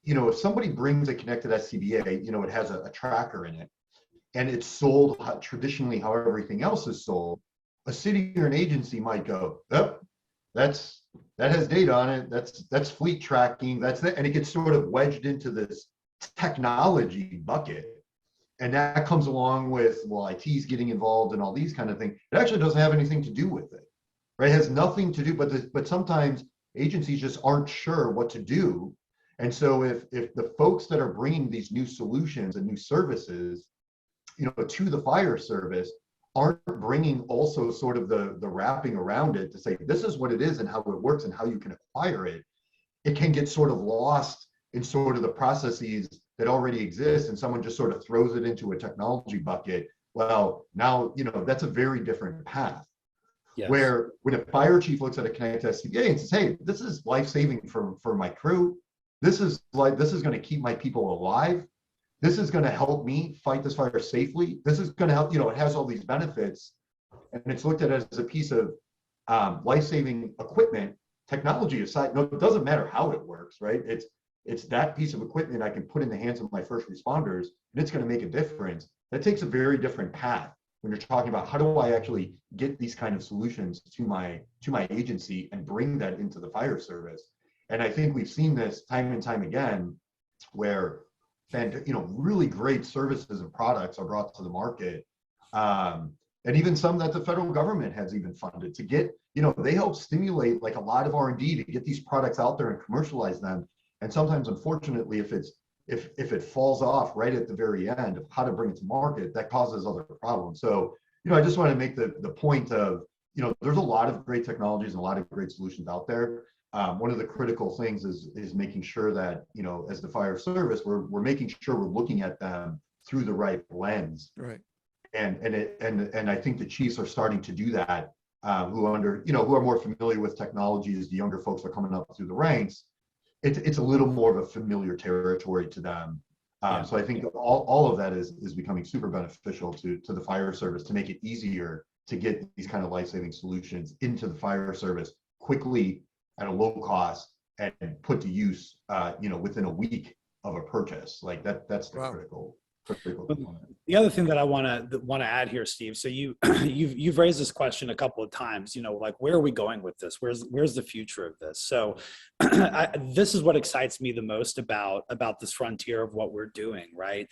you know, if somebody brings a connected SCBA, you know, it has a tracker in it, and it's sold traditionally how everything else is sold, a city or an agency might go, oh, that has data on it, that's fleet tracking, and it gets sort of wedged into this technology bucket. And that comes along with, well, IT's getting involved and all these kind of things. It actually doesn't have anything to do with it, right? It has nothing to do, but sometimes agencies just aren't sure what to do. And so if the folks that are bringing these new solutions and new services, you know, to the fire service aren't bringing also sort of the wrapping around it to say, this is what it is and how it works and how you can acquire it, it can get sort of lost in sort of the processes that already exist, and someone just sort of throws it into a technology bucket. Well, now, you know, that's a very different path. Yes. Where when a fire chief looks at a connected SCBA and says, hey, this is life-saving for my crew. This is going to keep my people alive. This is going to help me fight this fire safely. This is going to help, you know, it has all these benefits, and it's looked at as a piece of life-saving equipment. Technology aside, no, it doesn't matter how it works, right? It's that piece of equipment I can put in the hands of my first responders, and it's going to make a difference. That takes a very different path when you're talking about how do I actually get these kind of solutions to my agency and bring that into the fire service. And I think we've seen this time and time again, where, you know, really great services and products are brought to the market, and even some that the federal government has even funded to get. You know, they help stimulate like a lot of R&D to get these products out there and commercialize them. And sometimes, unfortunately, if it falls off right at the very end of how to bring it to market, that causes other problems. So, you know, I just want to make the point of, you know, there's a lot of great technologies and a lot of great solutions out there. One of the critical things is making sure that, you know, as the fire service, we're making sure we're looking at them through the right lens. Right. And I think the chiefs are starting to do that. Who are more familiar with technology as the younger folks are coming up through the ranks. It's a little more of a familiar territory to them. So I think all of that is becoming super beneficial to the fire service to make it easier to get these kind of life-saving solutions into the fire service quickly at a low cost and put to use, you know, within a week of a purchase. Like that's the critical component. The other thing that I want to add here, Steve. So you've raised this question a couple of times. You know, like, where are we going with this? Where's the future of this? So this is what excites me the most about this frontier of what we're doing. Right?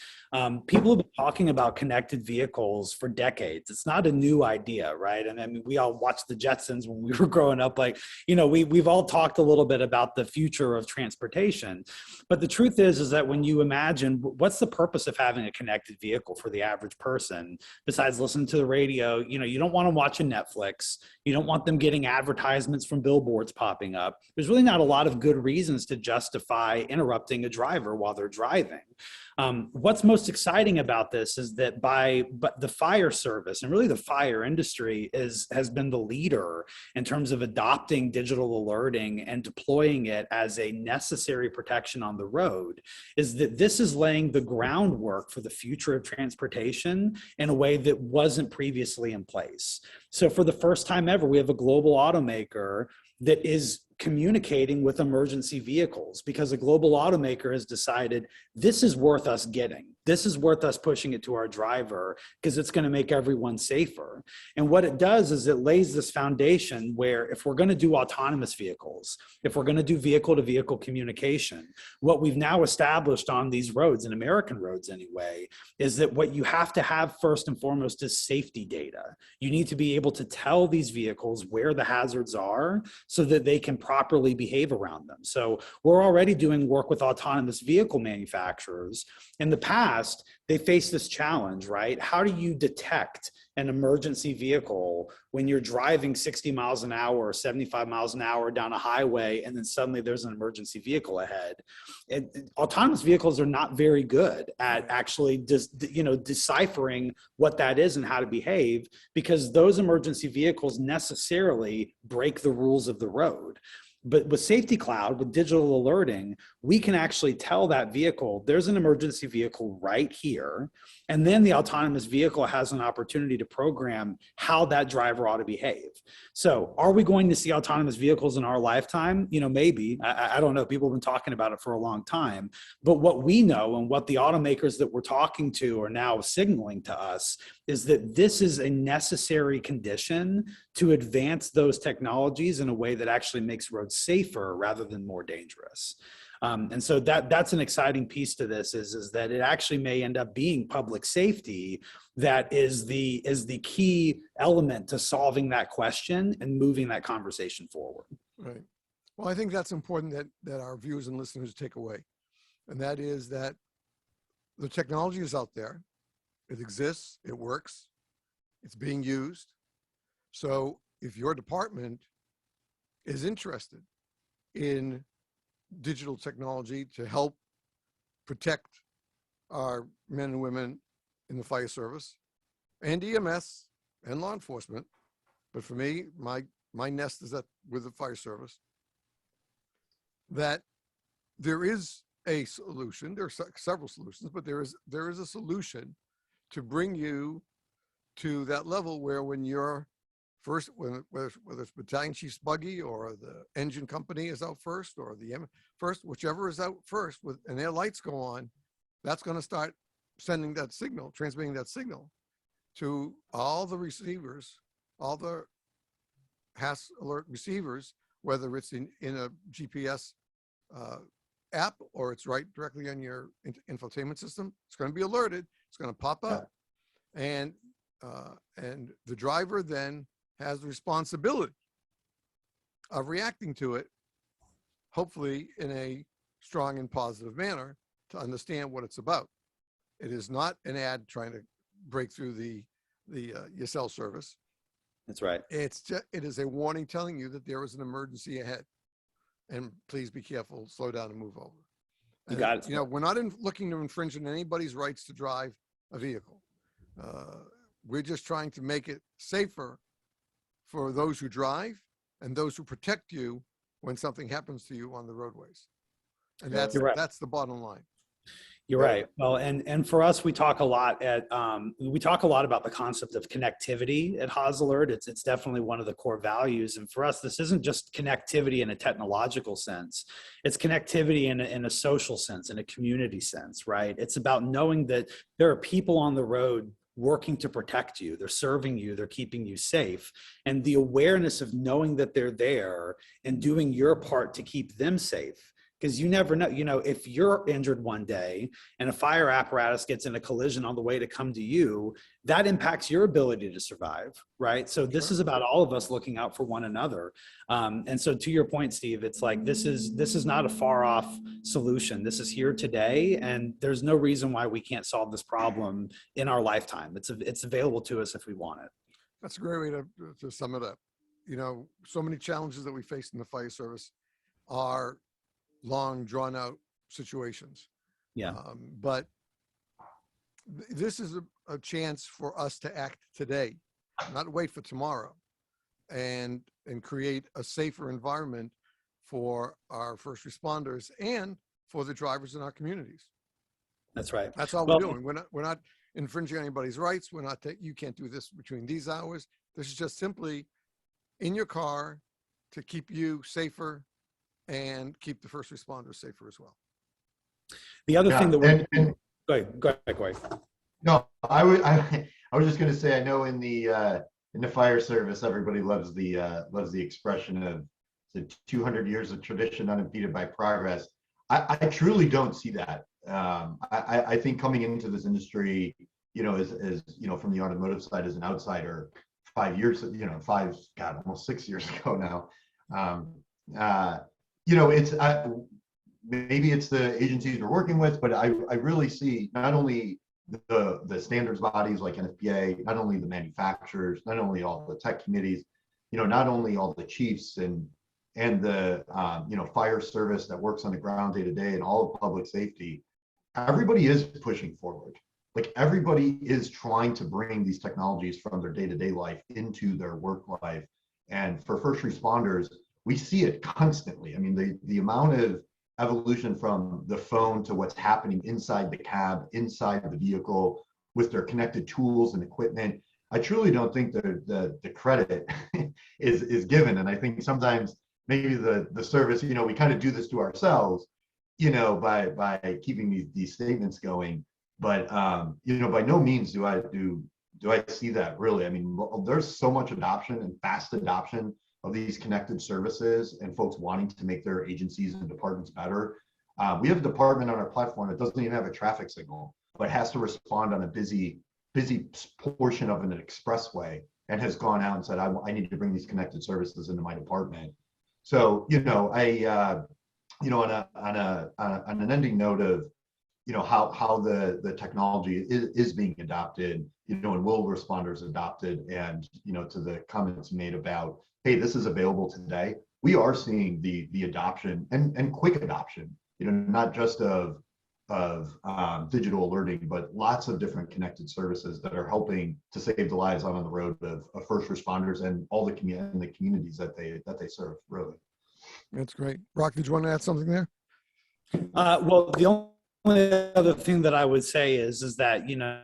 People have been talking about connected vehicles for decades. It's not a new idea, right? And I mean, we all watched the Jetsons when we were growing up. Like, you know, we've all talked a little bit about the future of transportation. But the truth is that when you imagine what's the purpose of having driving a connected vehicle for the average person, besides listening to the radio, you don't want to watch a Netflix. You don't want them getting advertisements from billboards popping up. There's really not a lot of good reasons to justify interrupting a driver while they're driving. What's most exciting about this is that but the fire service and really the fire industry has been the leader in terms of adopting digital alerting and deploying it as a necessary protection on the road, is that this is laying the groundwork for the future of transportation in a way that wasn't previously in place. So for the first time ever, we have a global automaker that is communicating with emergency vehicles because a global automaker has decided this is worth us getting. This is worth us pushing it to our driver because it's going to make everyone safer. And what it does is it lays this foundation where if we're going to do autonomous vehicles, if we're going to do vehicle-to-vehicle communication, what we've now established on these roads, and American roads anyway, is that what you have to have first and foremost is safety data. You need to be able to tell these vehicles where the hazards are so that they can properly behave around them. So we're already doing work with autonomous vehicle manufacturers. In the past, they face this challenge, right? How do you detect an emergency vehicle when you're driving 60 miles an hour or 75 miles an hour down a highway and then suddenly there's an emergency vehicle ahead? Autonomous vehicles are not very good at actually deciphering what that is and how to behave, because those emergency vehicles necessarily break the rules of the road. But with Safety Cloud, with digital alerting, we can actually tell that vehicle, there's an emergency vehicle right here. And then the autonomous vehicle has an opportunity to program how that driver ought to behave. So are we going to see autonomous vehicles in our lifetime? Maybe. I don't know. People have been talking about it for a long time. But what we know and what the automakers that we're talking to are now signaling to us is that this is a necessary condition to advance those technologies in a way that actually makes roads safer rather than more dangerous. And so that's an exciting piece to this is that it actually may end up being public safety that is the key element to solving that question and moving that conversation forward. Right. Well, I think that's important that our viewers and listeners take away. And that is that the technology is out there. It exists. It works. It's being used. So if your department is interested in digital technology to help protect our men and women in the fire service and EMS and law enforcement, but for me, my nest is with the fire service, that there is a solution. There are several solutions, but there is a solution to bring you to that level where when you're first, whether it's battalion chief's buggy or the engine company is out first or the first, whichever is out first, and their lights go on, that's going to start sending that signal, transmitting that signal to all the receivers, all the Haas Alert receivers, whether it's in a GPS app or it's right directly on your infotainment system. It's going to be alerted. It's going to pop up, and the driver then has the responsibility of reacting to it, hopefully in a strong and positive manner, to understand what it's about. It is not an ad trying to break through the your cell service. That's right. It is a warning telling you that there is an emergency ahead, and please be careful, slow down and move over. You got it. We're not looking to infringe on anybody's rights to drive a vehicle. We're just trying to make it safer for those who drive and those who protect you when something happens to you on the roadways. And that's the bottom line. You're right. Well, and for us, we talk a lot about the concept of connectivity at Haas Alert. It's definitely one of the core values. And for us, this isn't just connectivity in a technological sense. It's connectivity in a social sense, in a community sense, right? It's about knowing that there are people on the road working to protect you. They're serving you. They're keeping you safe. And the awareness of knowing that they're there and doing your part to keep them safe because you never know. If you're injured one day and a fire apparatus gets in a collision on the way to come to you, that impacts your ability to survive, right? So this is about all of us looking out for one another. And so to your point, Steve, it's like this is not a far off solution. This is here today, and there's no reason why we can't solve this problem in our lifetime. It's available to us if we want it. That's a great way to sum it up. So many challenges that we face in the fire service are long, drawn out situations. Yeah. But this is a chance for us to act today, not wait for tomorrow, and create a safer environment for our first responders and for the drivers in our communities. That's right. That's all we're doing. We're not infringing anybody's rights. We're not you can't do this between these hours. This is just simply in your car to keep you safer and keep the first responders safer as well. The other thing that go ahead. No, I was just going to say, I know in the fire service, everybody loves the expression of the 200 years of tradition unimpeded by progress. I truly don't see that. I think coming into this industry, as from the automotive side as an outsider, 5 years, almost 6 years ago now. It's maybe it's the agencies we're working with, but I really see not only the standards bodies like NFPA, not only the manufacturers, not only all the tech committees, not only all the chiefs and the fire service that works on the ground day to day and all of public safety. Everybody is pushing forward. Like everybody is trying to bring these technologies from their day-to-day life into their work life. And for first responders, we see it constantly. I mean, the amount of evolution from the phone to what's happening inside the cab, inside the vehicle, with their connected tools and equipment, I truly don't think the credit is given. And I think sometimes maybe the service, we kind of do this to ourselves, by keeping these statements going. But by no means do I see that really. I mean, there's so much adoption and fast adoption of these connected services and folks wanting to make their agencies and departments better. We have a department on our platform that doesn't even have a traffic signal, but has to respond on a busy portion of an expressway, and has gone out and said, I need to bring these connected services into my department. So, on an ending note of, how the technology is being adopted, and will responders adopted, and, to the comments made about, hey, this is available today. We are seeing the adoption and quick adoption, not just of digital alerting, but lots of different connected services that are helping to save the lives out on the road of first responders and all the communities that they serve. Really, that's great. Brock, did you want to add something there? Well, the only other thing that I would say is that even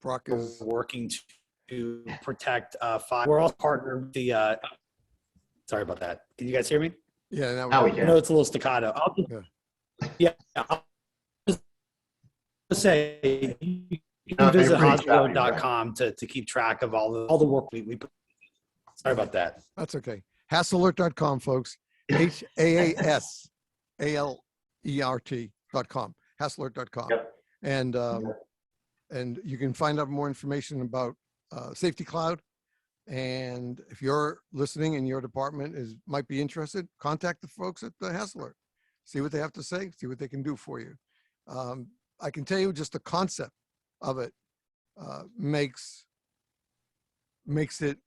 Brock is working to protect fire. We're all partnered with the. Sorry about that. Can you guys hear me? Yeah, now we can. I know it's a little staccato. I'll just say you can visit haasalert.com to keep track of all the work we put. Sorry about that. That's okay. Haasalert.com, folks. HAASALERT.com. Haasalert.com. Yep. And you can find out more information about Safety Cloud. And if you're listening and your department might be interested, contact the folks at the Haas Alert. See what they have to say, see what they can do for you. I can tell you just the concept of it makes it,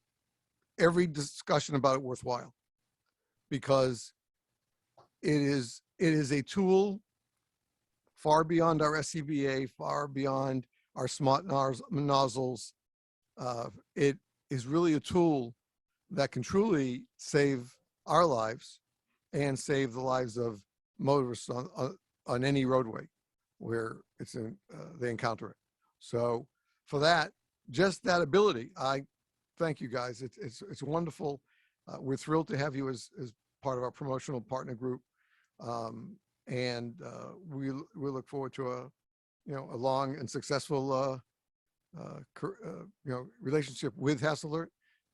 every discussion about it, worthwhile, because it is a tool far beyond our SCBA, far beyond our smart nozzles. It is really a tool that can truly save our lives and save the lives of motorists on any roadway where they encounter it. So for that, just that ability, I thank you guys. It's wonderful. We're thrilled to have you as part of our promotional partner group, and we look forward to a long and successful relationship with Haas Alert.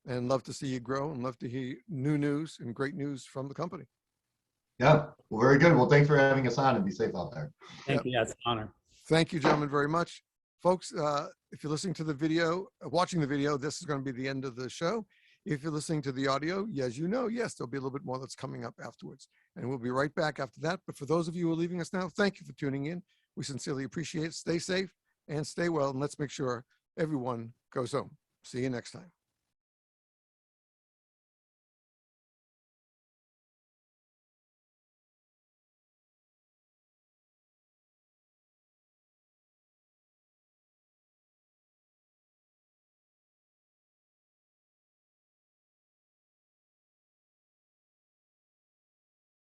and love to see you grow and love to hear new news and great news from the company. Yeah, well, very good. Well, thanks for having us on, and be safe out there. Thank you. Yeah, it's an honor. Thank you, gentlemen, very much. Folks, if you're listening to the video, watching the video, this is going to be the end of the show. If you're listening to the audio, as you know, yes, there'll be a little bit more that's coming up afterwards. And we'll be right back after that. But for those of you who are leaving us now, thank you for tuning in. We sincerely appreciate it. Stay safe and stay well. And let's make sure everyone goes home. See you next time.